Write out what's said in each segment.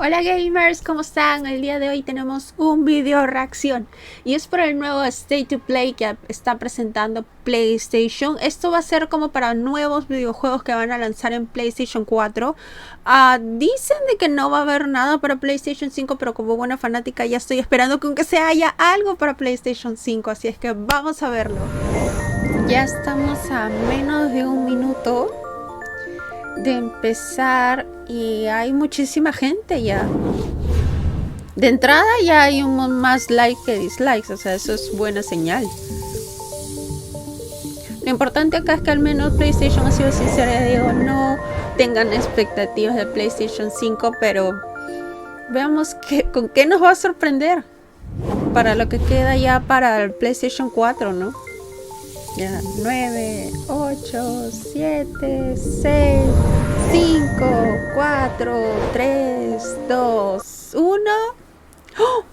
Hola gamers, ¿cómo están? El día de hoy tenemos un video reacción y es por el nuevo State to Play que está presentando PlayStation. Esto va a ser como para nuevos videojuegos que van a lanzar en PlayStation 4. Dicen de que no va a haber nada para PlayStation 5, pero como buena fanática ya estoy esperando que aunque sea haya algo para PlayStation 5, así es que vamos a verlo. Ya estamos a menos de un minuto de empezar y hay muchísima gente ya. De entrada ya hay más likes que dislikes, o sea, eso es buena señal. Lo importante acá es que al menos PlayStation ha sido sincera y digo, no tengan expectativas de PlayStation 5, pero veamos con qué nos va a sorprender para lo que queda ya para el PlayStation 4, ¿no? Ya, 9, 8, 7, 6, 5, 4, 3, 2, 1. ¡Oh!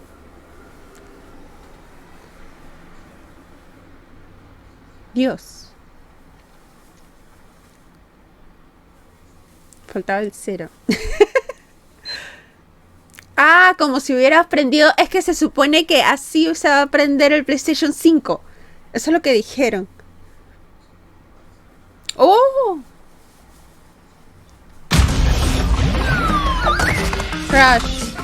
Dios. Faltaba el 0. Como si hubiera aprendido. Es que se supone que así se va a aprender el PlayStation 5. Eso es lo que dijeron. ¡Oh! Crash.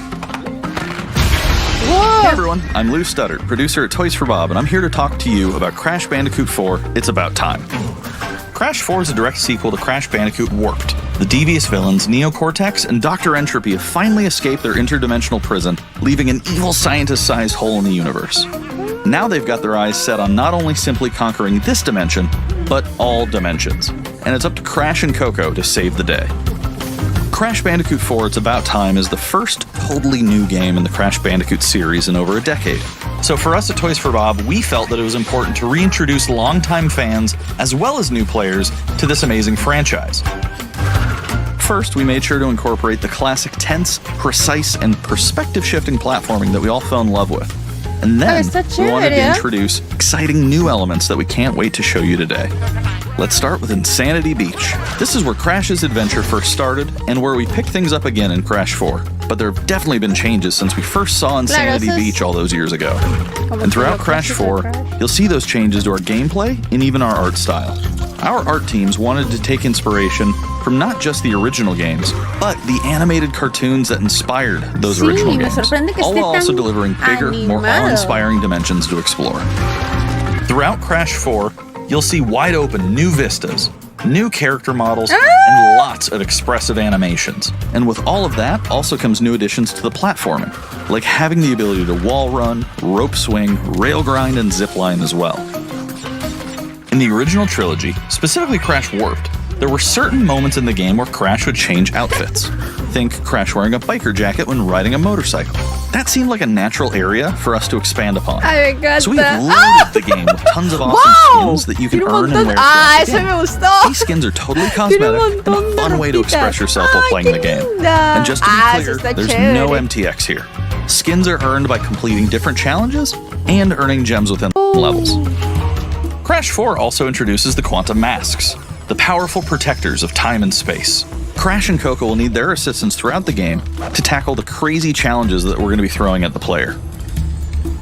Whoa. Hey everyone, I'm Lou Studdard, producer at Toys for Bob, and I'm here to talk to you about Crash Bandicoot 4, It's About Time. Crash 4 is a direct sequel to Crash Bandicoot Warped. The devious villains, Neo Cortex and Dr. Entropy, have finally escaped their interdimensional prison, leaving an evil scientist-sized hole in the universe. Now they've got their eyes set on not only simply conquering this dimension, but all dimensions. And it's up to Crash and Coco to save the day. Crash Bandicoot 4 It's About Time is the first totally new game in the Crash Bandicoot series in over a decade. So for us at Toys for Bob, we felt that it was important to reintroduce longtime fans, as well as new players, to this amazing franchise. First, we made sure to incorporate the classic tense, precise, and perspective-shifting platforming that we all fell in love with. And then, we wanted to introduce exciting new elements that we can't wait to show you today. Let's start with Insanity Beach. This is where Crash's adventure first started, and where we pick things up again in Crash 4. But there have definitely been changes since we first saw Insanity Beach all those years ago. And throughout Crash 4, you'll see those changes to our gameplay and even our art style. Our art teams wanted to take inspiration from not just the original games, but the animated cartoons that inspired those original games, all while also delivering bigger, more awe-inspiring dimensions to explore. Throughout Crash 4, you'll see wide-open new vistas, new character models, and lots of expressive animations. And with all of that also comes new additions to the platforming, like having the ability to wall run, rope swing, rail grind, and zipline as well. In the original trilogy, specifically Crash Warped, there were certain moments in the game where Crash would change outfits. Think Crash wearing a biker jacket when riding a motorcycle. That seemed like a natural area for us to expand upon. So we've loaded the game with tons of awesome skins that you can earn and wear throughout the game. These skins are totally cosmetic and a fun way to express yourself while playing the game. And just to be clear, there's no MTX here. Skins are earned by completing different challenges and earning gems within levels. Crash 4 also introduces the Quantum Masks, the powerful protectors of time and space. Crash and Coco will need their assistance throughout the game to tackle the crazy challenges that we're going to be throwing at the player.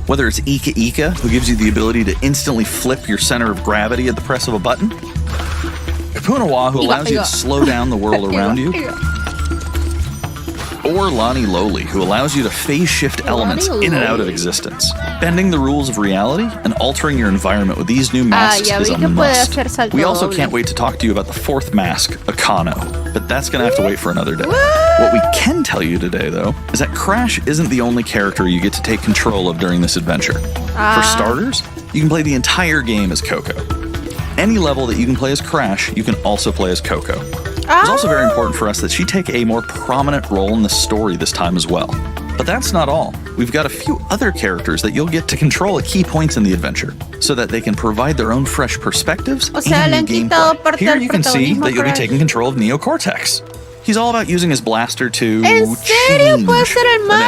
Whether it's Ika Ika, who gives you the ability to instantly flip your center of gravity at the press of a button, Kapunawa, who allows you to slow down the world around you, or Lonnie Lowly, who allows you to phase shift elements in and out of existence. Bending the rules of reality and altering your environment with these new masks is a must. We also can't wait to talk to you about the fourth mask, Akano, but that's gonna have to wait for another day. What we can tell you today, though, is that Crash isn't the only character you get to take control of during this adventure. For starters, you can play the entire game as Coco. Any level that you can play as Crash, you can also play as Coco. It's also very important for us that she take a more prominent role in the story this time as well. But that's not all. We've got a few other characters that you'll get to control at key points in the adventure, so that they can provide their own fresh perspectives and new gameplay. Here you can see that you'll be taking control of Neo Cortex. He's all about using his blaster to change an enemy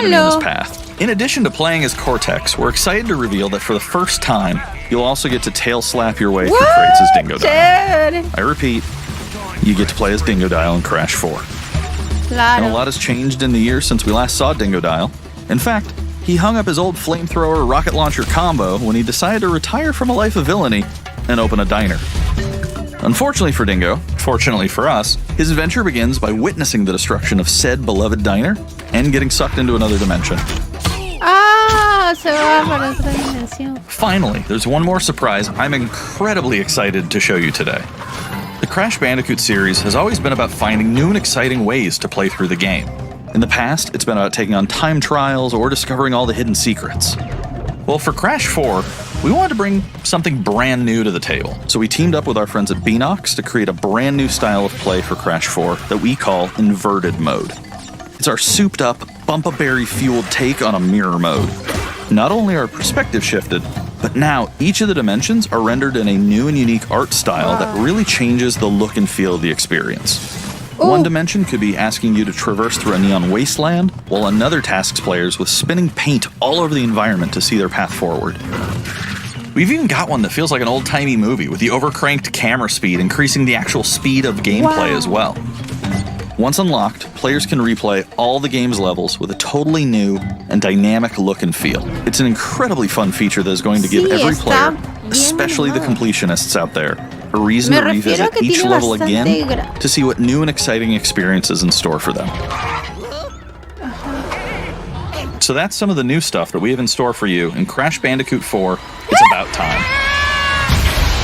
in his path. In addition to playing as Cortex, we're excited to reveal that for the first time, you'll also get to tail slap your way through crates as Dingodile. I repeat, you get to play as Dingodile in Crash 4. And a Claro. lot has changed in the years since we last saw Dingodile. In fact, he hung up his old flamethrower rocket launcher combo when he decided to retire from a life of villainy and open a diner. Unfortunately for Dingo, fortunately for us, his adventure begins by witnessing the destruction of said beloved diner and getting sucked into another dimension. Ah, se va para otra dimensión. Finally, there's one more surprise I'm incredibly excited to show you today. The Crash Bandicoot series has always been about finding new and exciting ways to play through the game. In the past, it's been about taking on time trials or discovering all the hidden secrets. Well, for Crash 4, we wanted to bring something brand new to the table, so we teamed up with our friends at Beanox to create a brand new style of play for Crash 4 that we call Inverted Mode. It's our souped-up, bumpa-berry-fueled take on a mirror mode. Not only are perspective shifted, but now each of the dimensions are rendered in a new and unique art style that really changes the look and feel of the experience. One dimension could be asking you to traverse through a neon wasteland, while another tasks players with spinning paint all over the environment to see their path forward. We've even got one that feels like an old-timey movie, with the overcranked camera speed increasing the actual speed of gameplay as well. Once unlocked, players can replay all the game's levels with a totally new and dynamic look and feel. It's an incredibly fun feature that is going to give every player, especially the completionists out there, a reason to revisit each level again to see what new and exciting experiences in store for them. So that's some of the new stuff that we have in store for you in Crash Bandicoot 4, It's About Time.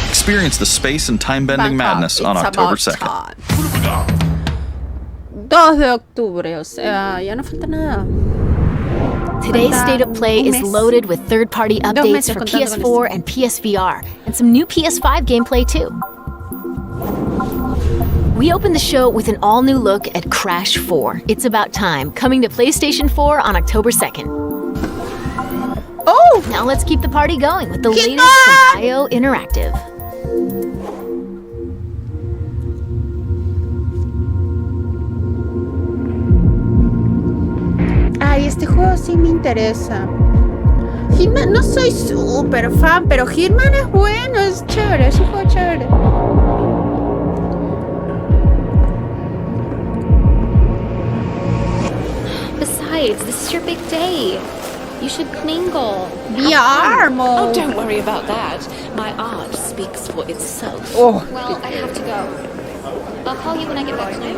Experience the space and time-bending madness on October 2nd. 2 de octubre, o sea, ya no falta nada. Today's State of Play is loaded with third-party updates for PS4 and PSVR, and some new PS5 gameplay too. We open the show with an all-new look at Crash 4, It's About Time, coming to PlayStation 4 on October 2nd. Oh! Now let's keep the party going with the latest from IO Interactive. Ay, este juego sí me interesa. Hitman, no soy súper fan, pero Hitman es bueno, es chévere, es un juego chévere. Besides, this is your big day. You should mingle. VR mode. Oh, don't worry about that. My art speaks for itself. Oh, Well, I have to go. I'll call you when I get back tonight.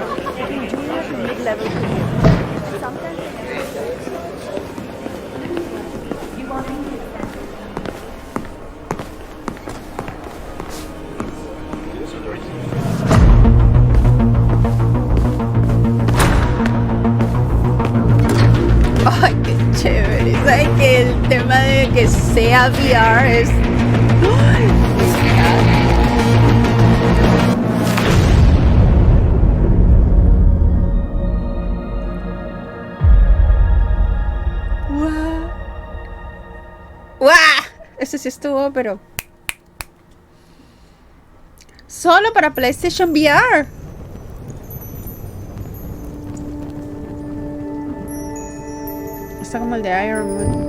ay, qué chévere. ¿Sabes que el tema de que sea VR es... Ay, ¡guau! ¡Guau! Ese sí estuvo, pero... Solo para PlayStation VR. Está como el de Iron Man.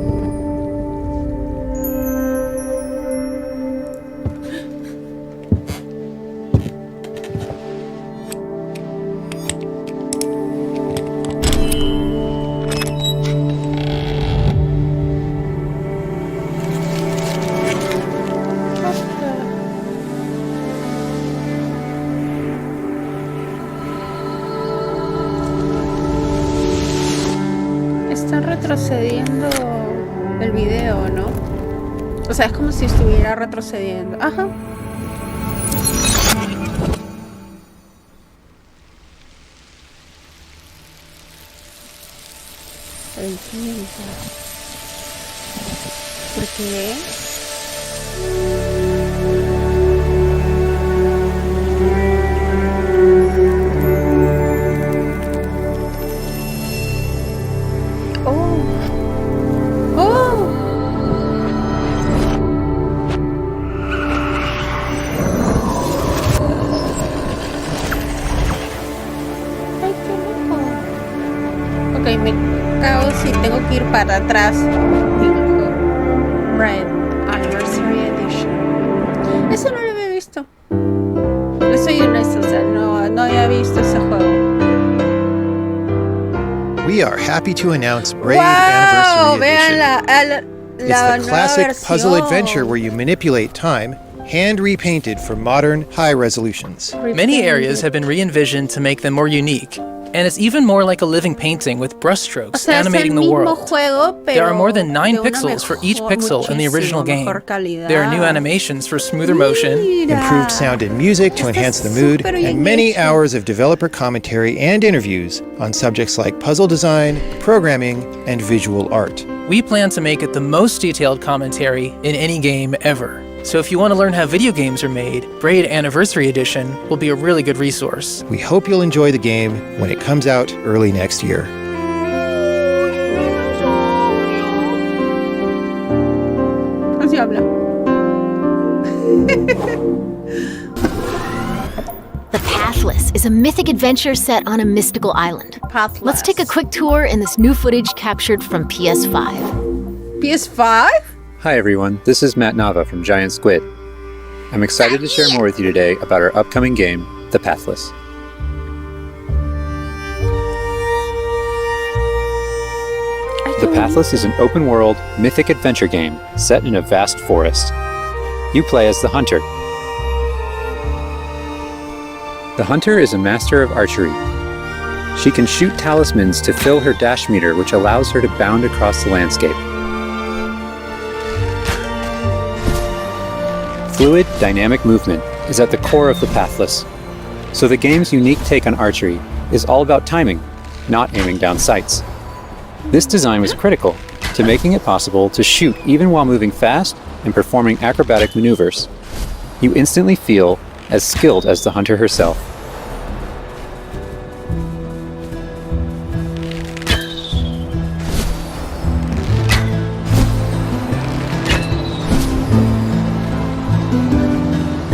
Están retrocediendo el video, ¿no? O sea, es como si estuviera retrocediendo. Ajá. El tiempo. ¿Por qué? Ok, me cago si tengo que ir para atrás. Red Anniversary Edition. Eso no lo había visto. Le soy honesta, o sea, no había visto ese juego. we are happy to announce Braid Wow, Anniversary vean Edition. It's la the classic nueva puzzle versión. adventure where you manipulate time, hand repainted for modern high resolutions. Many areas have been re-envisioned to make them more unique, and it's even more like a living painting with brushstrokes O sea, animating es el the mismo world. juego, pero There are more than 9 de una pixels for each mejor- pixel in the original muchísimo game. mejor calidad. There are new animations for smoother motion, Mira. Improved sound and music to Está enhance the mood, súper bien and many hecho. hours of developer commentary and interviews on subjects like puzzle design, programming, and visual art. We plan to make it the most detailed commentary in any game ever. So if you want to learn how video games are made, Braid Anniversary Edition will be a really good resource. We hope you'll enjoy the game when it comes out early next year. Así habla. The Pathless is a mythic adventure set on a mystical island. Pathless. Let's take a quick tour in this new footage captured from PS5. PS5? Hi everyone, this is Matt Nava from Giant Squid. I'm excited to share more with you today about our upcoming game, The Pathless. The Pathless is an open-world, mythic adventure game set in a vast forest. You play as the Hunter. The Hunter is a master of archery. She can shoot talismans to fill her dash meter, which allows her to bound across the landscape. Fluid, dynamic movement is at the core of the Pathless, so the game's unique take on archery is all about timing, not aiming down sights. This design was critical to making it possible to shoot even while moving fast and performing acrobatic maneuvers. You instantly feel as skilled as the hunter herself.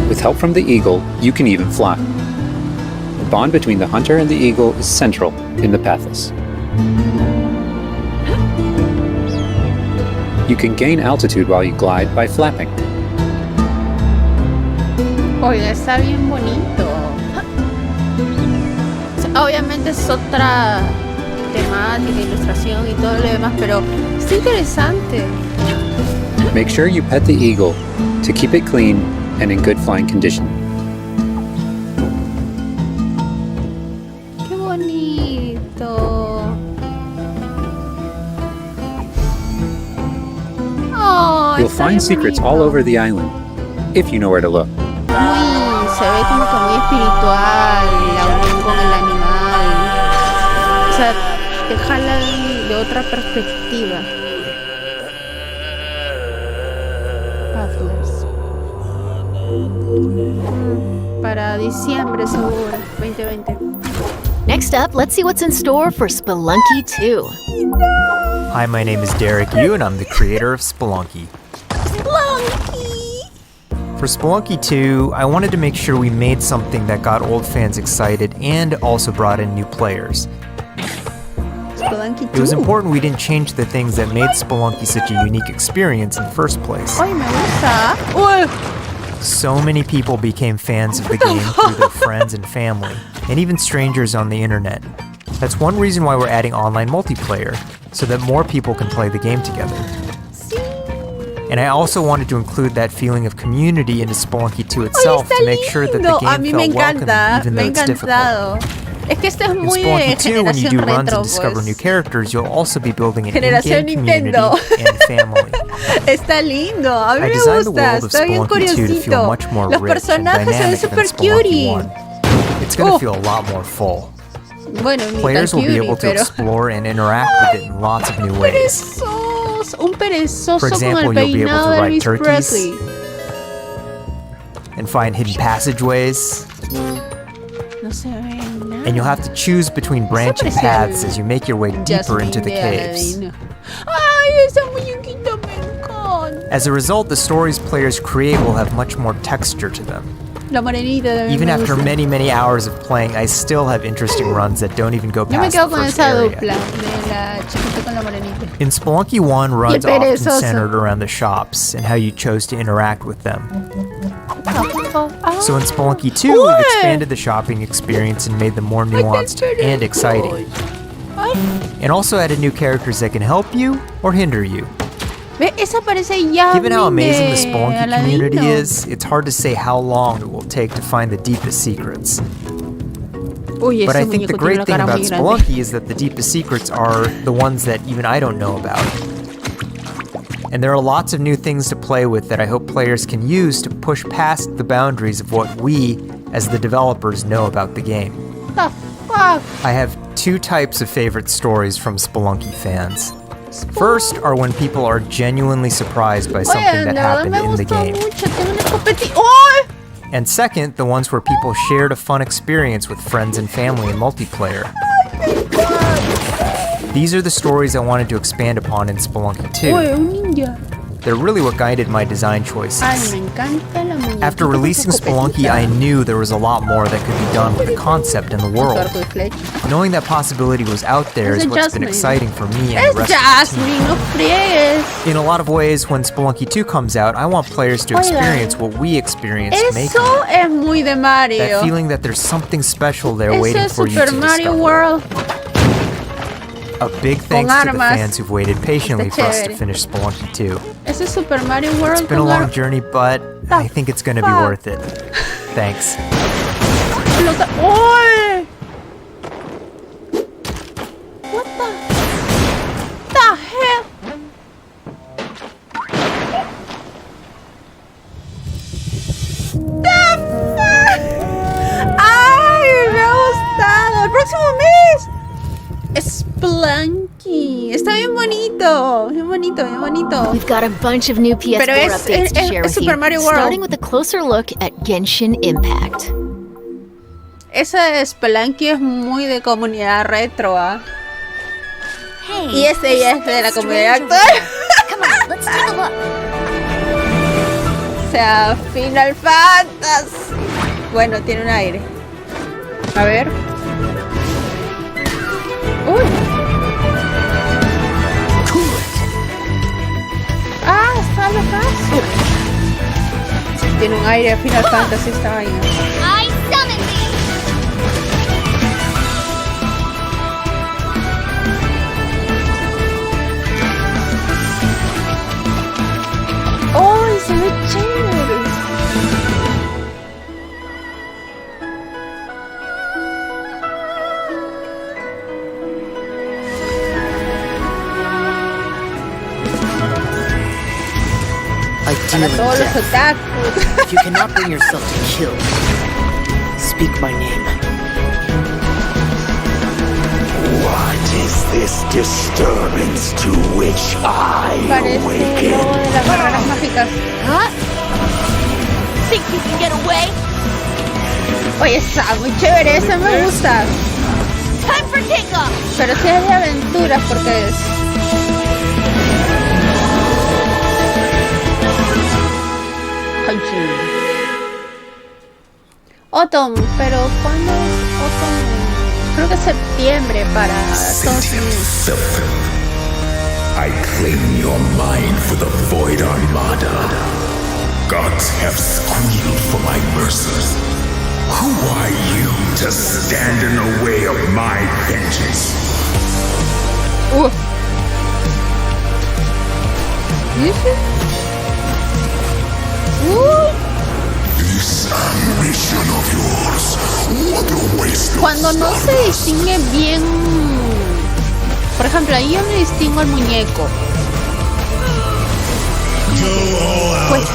With help from the eagle, you can even fly. The bond between the hunter and the eagle is central in the Pathless. You can gain altitude while you glide by flapping. Oiga, está bien bonito. O sea, obviamente es otra temática, ilustración y todo lo demás, pero está interesante. Make sure you pet the eagle to keep it clean and in good flying condition. Qué bonito. Oh, You'll está find bien secrets bonito. all over the island, if you know where to look. Se ve como que muy espiritual la unión con el animal. O sea, te jalan de otra perspectiva. Pathless. Para diciembre seguro, 2020. Next up, let's see what's in store for Spelunky 2. Hi, my name is Derek Yu, and I'm the creator of Spelunky. For Spelunky 2, I wanted to make sure we made something that got old fans excited and also brought in new players. Spelunky 2. It was important we didn't change the things that made Spelunky such a unique experience in the first place. Ay, me gusta. Uy. So many people became fans of the game through their friends and family, and even strangers on the internet. That's one reason why we're adding online multiplayer, so that more people can play the game together. And I also wanted to include that feeling of community into Spelunky 2 itself to make sure that the lindo. A game mí me felt welcoming encanta, even me though it's difficult. encantado. Es que esto es In muy de Spelunky 2, when you do generación runs retro, and discover pues. new characters, you'll also be building an Generación in-game community Nintendo. and family. Está lindo, a mí I me designed the gusta, world of está bien Spelunky 2 to feel curiosito. much more Los rich and personajes se ven dynamic than super Spelunky cutie. 1. It's going to feel a lot more full. Bueno, ni Players tan will be cutie, able to pero... explore and interact with it in lots of new ways. Perezoso, un perezoso For example, con el you'll be able peinado to de ride Elvis turkeys. Presley. And find hidden passageways. No se ve nada. And you'll have to choose between branching paths as you make your way deeper into the caves. Ay, esa muñequita me encanta. As a result, the stories players create will have much more texture to them. La morenita también Even me after gusta. many hours of playing, I still have interesting runs that don't even go Yo me past quedo the con first esa area. dupla de la chiquita con la morenita. In Spelunky 1, runs Y el often perezoso. centered around the shops and how you chose to interact with them. So in Spelunky 2, we've expanded the shopping experience and made them more nuanced and exciting. Ay, and also added new characters that can help you or hinder you. Ve, esa parece ya. Given how amazing the Spelunky community is, it's hard to say how long it will take to find the deepest secrets. Uy, but I think the great thing about Spelunky is that the deepest secrets are the ones that even I don't know about. And there are lots of new things to play with that I hope players can use to push past the boundaries of what we, as the developers, know about the game. The fuck? I have two types of favorite stories from Spelunky fans. First are when people are genuinely surprised by something that happened in the game. And second, the ones where people shared a fun experience with friends and family in multiplayer. These are the stories I wanted to expand upon in Spelunky 2. They're really what guided my design choices. After releasing Spelunky, I knew there was a lot more that could be done with the concept and the world. Knowing that possibility was out there is what's been exciting for me and the rest of the team. In a lot of ways, when Spelunky 2 comes out, I want players to experience what we experienced making it. That feeling that there's something special there waiting for you to discover. A big thanks to the fans who've waited patiently for us to finish Spelunky 2. Ese es Super Mario World. It's been a long journey, but I think it's gonna be worth it. Thanks. Oh! What the hell? The fuck? ¡Ay, me ha gustado! ¡El próximo mes! Spelunky. Está bien bonito. Bien bonito, bien bonito. We've got a bunch of new PS4 updates to share with you, starting with a closer look at Genshin Impact. Esa Spelunky es muy de comunidad retro, ¿ah? Hey, y ese ya es de la comunidad actual. Come on, let's take a look. O sea, Final Fantasy. Bueno, tiene un aire. A ver. Uy. Ah, está locazo. Tiene un aire de Final Fantasy esta vaina. I summon thee. ¡Oh, se ve chévere! Para todos los otakus. If you cannot bring yourself to kill, speak my name. What is this disturbance to which I awaken? Parece lo de las barreras mágicas. Huh? Think you can get away? Oye, está muy chévere, esa me gusta. Time for takeoff. Pero si es de aventuras, porque es. Autumn, pero ¿cuándo es Autumn? Creo que es septiembre para Estados Unidos. I claim your mind for the Void Armada. Gods have squealed for my mercy. Who are you to stand in the way of my vengeance? This ambition of yours, what a waste of Cuando no se distingue bien, por ejemplo, ahí yo me distingo el muñeco. Cuesta.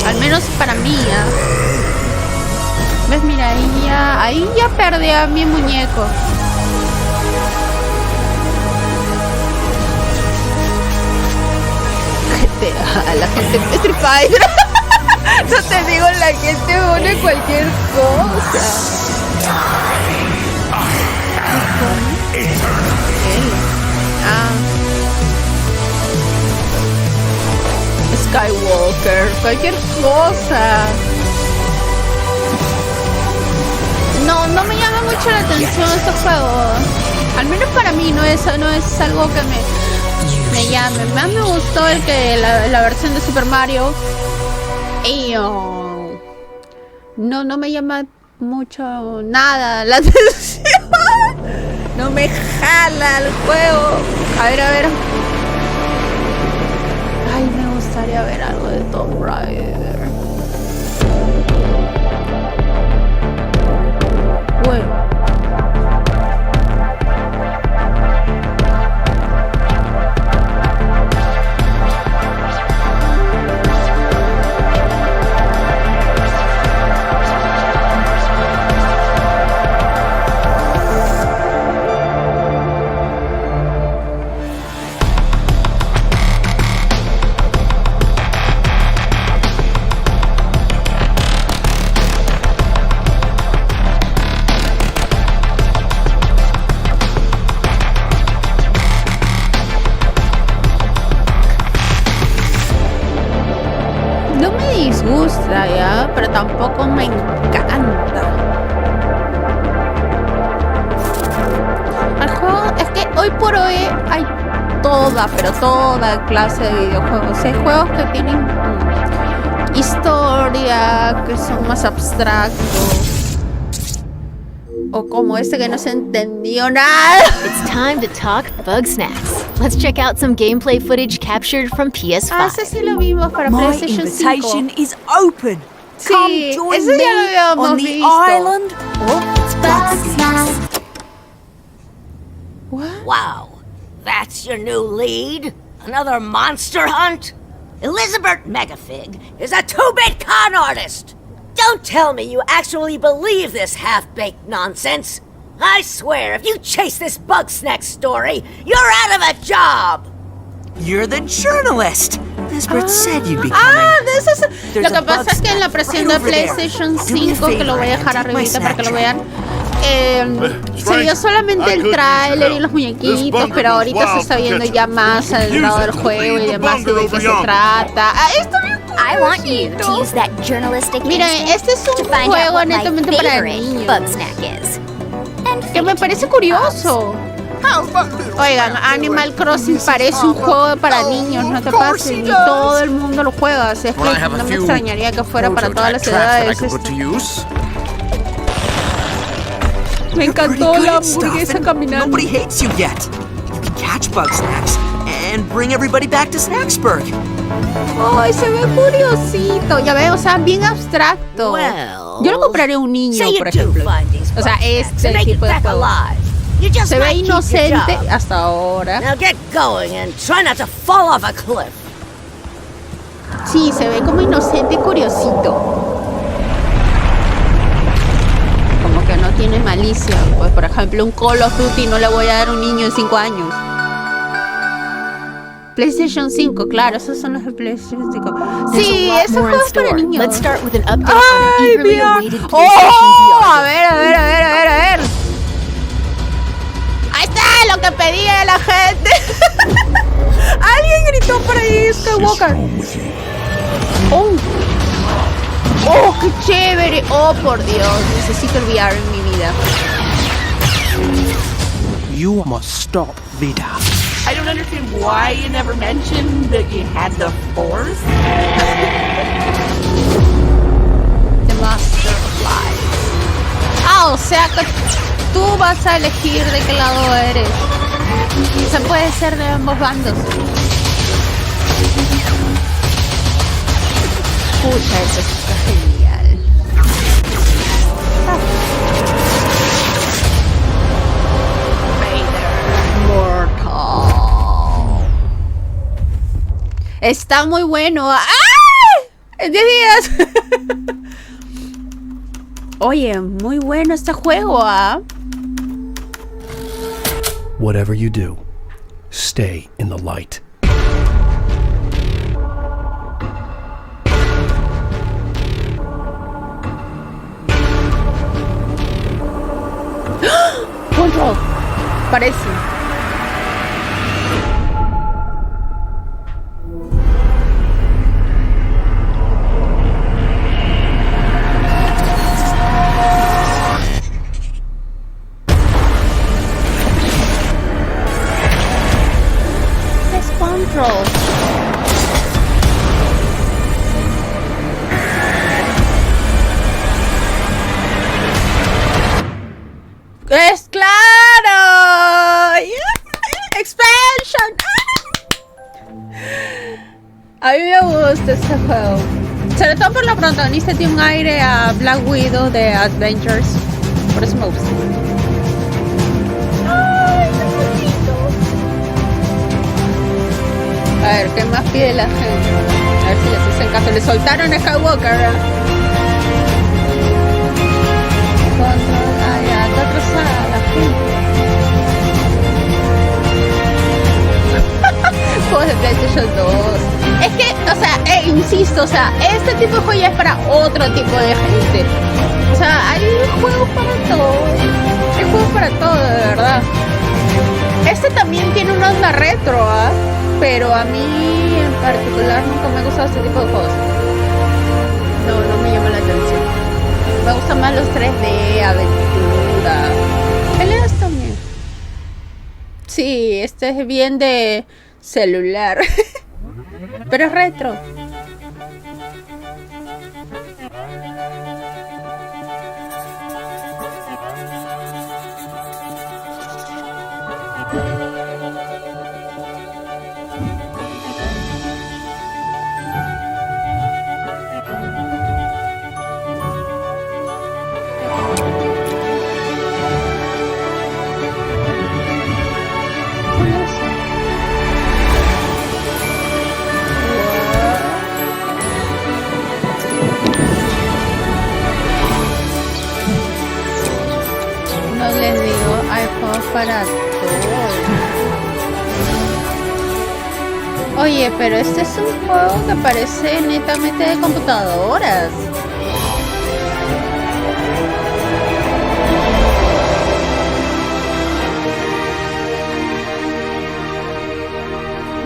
Al menos para mí, ¿eh? ¿Ves? Mira, ahí ya perdí a mi muñeco. La gente de Street Fighter. No te digo, la gente pone cualquier cosa. Skywalker, cualquier cosa. No me llama mucho la atención este juego. Al menos para mí no es algo que me llame. Más me gustó la versión de Super Mario. Y no me llama mucho nada la atención. No me jala el juego. A ver, a ver. Ay, me gustaría ver algo de Tomb Raider. Bueno. Disgusta ya, pero tampoco me encanta. El juego es que hoy por hoy hay pero toda clase de videojuegos. Hay juegos que tienen historia, que son más abstractos, o como este que no se entendió nada. It's time to talk bug snacks. Let's check out some gameplay footage captured from PS5. Ah, ese sí lo vimos para PlayStation 5. My invitation is open. Sí, Come join eso ya lo me habíamos on the visto. island of bug snacks. What? Wow, that's your new lead? Another monster hunt? Elizabeth Megafig is a 2-bit con artist! Don't tell me you actually believe this half-baked nonsense! I swear, if you chase this bug snack story, you're out of a job! You're the journalist! Lisbeth said you'd be coming. Ah, de eso es. Lo que pasa es que en la presión de PlayStation 5, que lo voy a dejar arribita para que lo vean, se vio solamente el tráiler y los muñequitos, pero ahorita se está viendo ya más al lado del juego y demás de qué se trata. Ah, esto bien I want you to use that journalistic Miren, este es un juego netamente para niños, bug snack is. que me parece curioso. Oigan, Animal Crossing parece un juego para niños, no te pases, y todo el mundo lo juega, así es que no me extrañaría que fuera para todas las edades. Me encantó la hamburguesa caminando. Nobody hates you yet. You can catch bug snacks and bring everybody back to Snacksburg. Ay, se ve curiosito. Ya veo, o sea, bien abstracto. Yo lo compraría a un niño, por ejemplo. O sea, este tipo de juego. Se ve inocente hasta ahora. Now get going and try not to fall off a cliff. Sí, se ve como inocente y curiosito. Como que no tiene malicia. Pues, por ejemplo, un Call of Duty no le voy a dar a un niño de 5 años. PlayStation 5, claro, esos son los de PlayStation 5. Sí, esos juegos para niños. Let's start with an update on an eagerly awaited PlayStation ¡Oh! VR. A ver. Ahí está lo que pedía la gente. Alguien gritó por ahí, Skywalker. Oh, qué chévere. Oh, por Dios, necesito el VR en mi vida. You must stop Vida. I don't understand why you never mentioned that you had the Force. The Master of Life. Ah, o sea que tú vas a elegir de qué lado eres. O sea, puede ser de ambos bandos. Pucha, eso está genial. Mortal. Está muy bueno. ¡Ah! ¡En 10 días! Oye, muy bueno este juego, ¿ah? Whatever you do, stay in the light. Control. Parece. Es Control. ¡Es claro! A mí me gusta este juego. Sobre todo por la protagonista, tiene un aire a Black Widow de Adventures. Por eso me gusta. ¡Ay, qué bonito! A ver, ¿qué más pide la gente? A ver si les hacen caso. Le soltaron a Skywalker. Ay, ya, está atrasada la gente. Juegos de PlayStation 2. Es que, o sea, insisto, o sea, este tipo de juego ya es para otro tipo de gente. O sea, hay juegos para todo. Hay juegos para todo, de verdad. Este también tiene una onda retro, ¿ah? Pero a mí en particular nunca me ha gustado este tipo de juegos. No me llama la atención. Me gustan más los 3D, aventura. Peleas también. Sí, este es bien de celular. Pero es retro. Para todo. Oye, pero este es un juego que parece netamente de computadoras.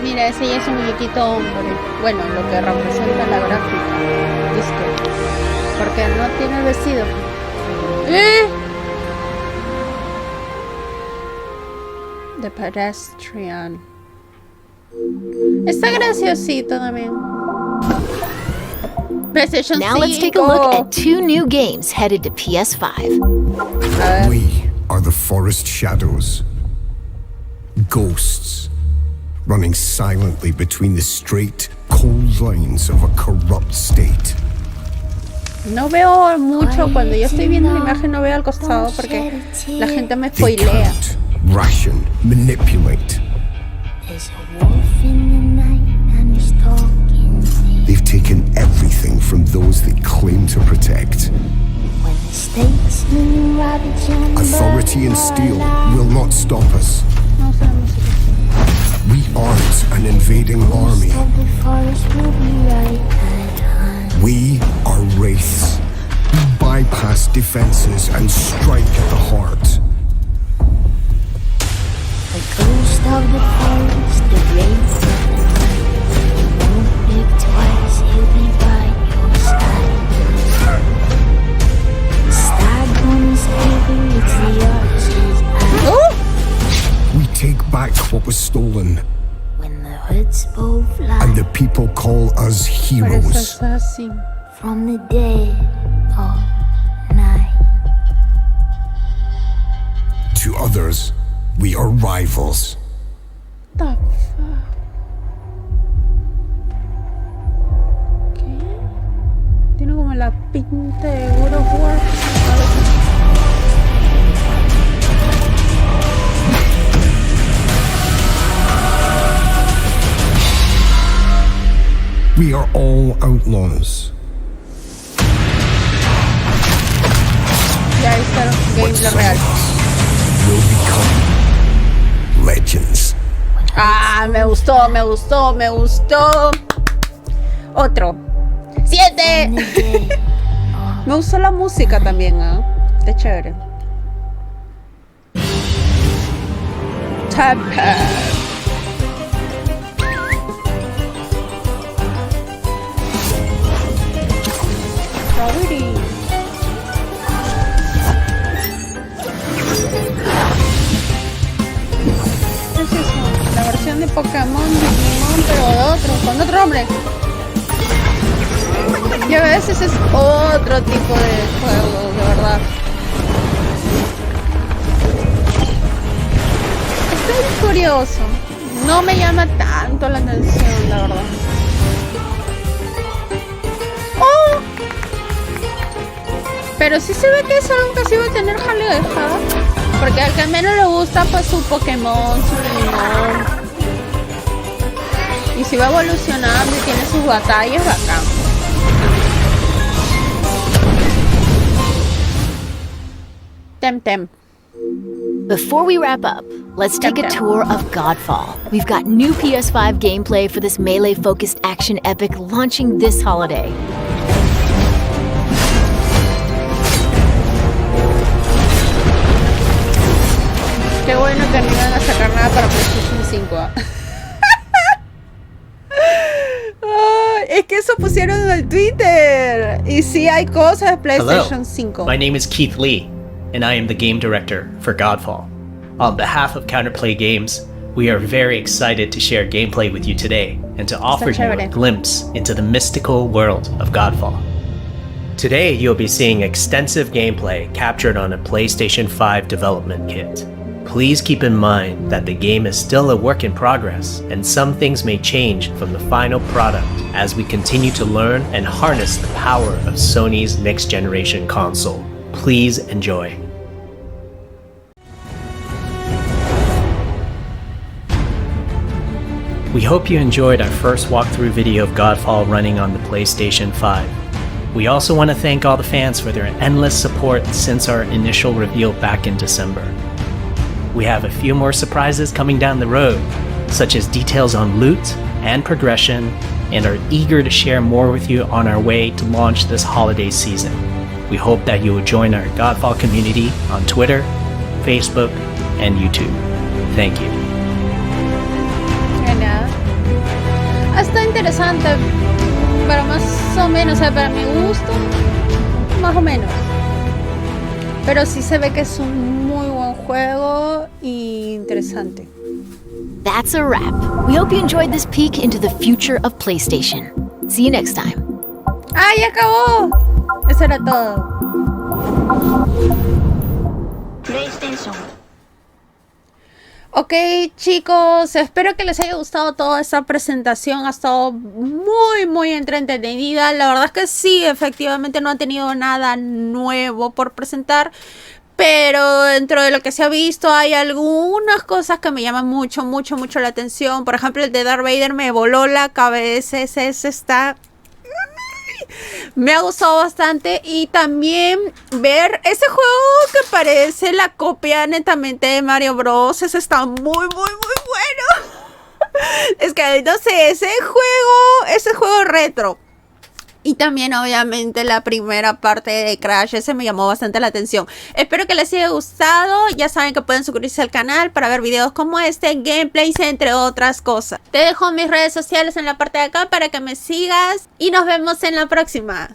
Mira, ese ya es un muñequito hombre. Bueno, lo que representa la gráfica. Listo. Porque no tiene el vestido. The Pedestrian. Está graciosito también. PlayStation 5. Now let's take a look at 2 new games headed to PS5. We are the forest shadows. Ghosts. Running silently between the straight, cold lines of a corrupt state. No veo mucho cuando yo estoy viendo la imagen, no veo al costado porque la gente me spoilea. Ration, manipulate. They've taken everything from those they claim to protect. Authority and steel will not stop us. We aren't an invading army. We are wraiths. We bypass defenses and strike at the heart. The ghost of the forest, the wraith of the night. Don't think twice, he'll be by your side. The stag is heavy, it's the archer's eye. We take back what was stolen. When the hoods both fly. And the people call us heroes. From the dead of night. To others, we are rivals. The fuck? ¿Qué? Tiene como la pinta de God of War. We are all outlaws. Ya está el gameplay real. Will become legends. Ah, me gustó, me gustó, me gustó. Otro. 7. Me gustó la música también, ¿eh? Está chévere. Tap. Strawberry. ¿Qué es eso? La versión de Pokémon, Digimon, pero de otro, con otro nombre. Y a veces es otro tipo de juego, de verdad. Está curioso. No me llama tanto la atención, la verdad. Pero sí se ve que es algo que sí va a tener jaleja. Porque al que menos le gusta pues su Pokémon, su Digimon. Y si va evolucionando y tiene sus batallas, bacán. Tem. Before we wrap up, let's take a tour of Godfall. We've got new PS5 gameplay for this melee-focused action epic launching this holiday. Qué bueno que no iban a sacar nada para PlayStation 5. Es que eso pusieron en el Twitter. Y sí hay cosas de PlayStation 5. My name is Keith Lee, and I am the game director for Godfall. On behalf of Counterplay Games, we are very excited to share gameplay with you today and to offer you a glimpse into the mystical world of Godfall. Today, you'll be seeing extensive gameplay captured on a PlayStation 5 development kit. Please keep in mind that the game is still a work in progress, and some things may change from the final product as we continue to learn and harness the power of Sony's next-generation console. Please enjoy. We hope you enjoyed our first walkthrough video of Godfall running on the PlayStation 5. We also want to thank all the fans for their endless support since our initial reveal back in December. We have a few more surprises coming down the road, such as details on loot and progression, and are eager to share more with you on our way to launch this holiday season. We hope that you will join our Godfall community on Twitter, Facebook, and YouTube. Thank you. Está interesante, pero más o menos, para mi gusto, más o menos. Pero sí se ve que es un muy buen juego y interesante. That's a wrap. We hope you enjoyed this peek into the future of PlayStation. See you next time. ¡Ah, ya acabó! Eso era todo. PlayStation. Ok, chicos, espero que les haya gustado toda esta presentación. Ha estado muy entretenida. La verdad es que sí, efectivamente no ha tenido nada nuevo por presentar, pero dentro de lo que se ha visto hay algunas cosas que me llaman mucho la atención. Por ejemplo, el de Darth Vader me voló la cabeza. Ese está... Me ha gustado bastante. Y también ver ese juego que parece la copia netamente de Mario Bros. Ese está muy bueno. Es que no sé, ese juego retro. Y también obviamente la primera parte de Crash, ese me llamó bastante la atención. Espero que les haya gustado. Ya saben que pueden suscribirse al canal para ver videos como este, gameplays, entre otras cosas. Te dejo mis redes sociales en la parte de acá para que me sigas y nos vemos en la próxima.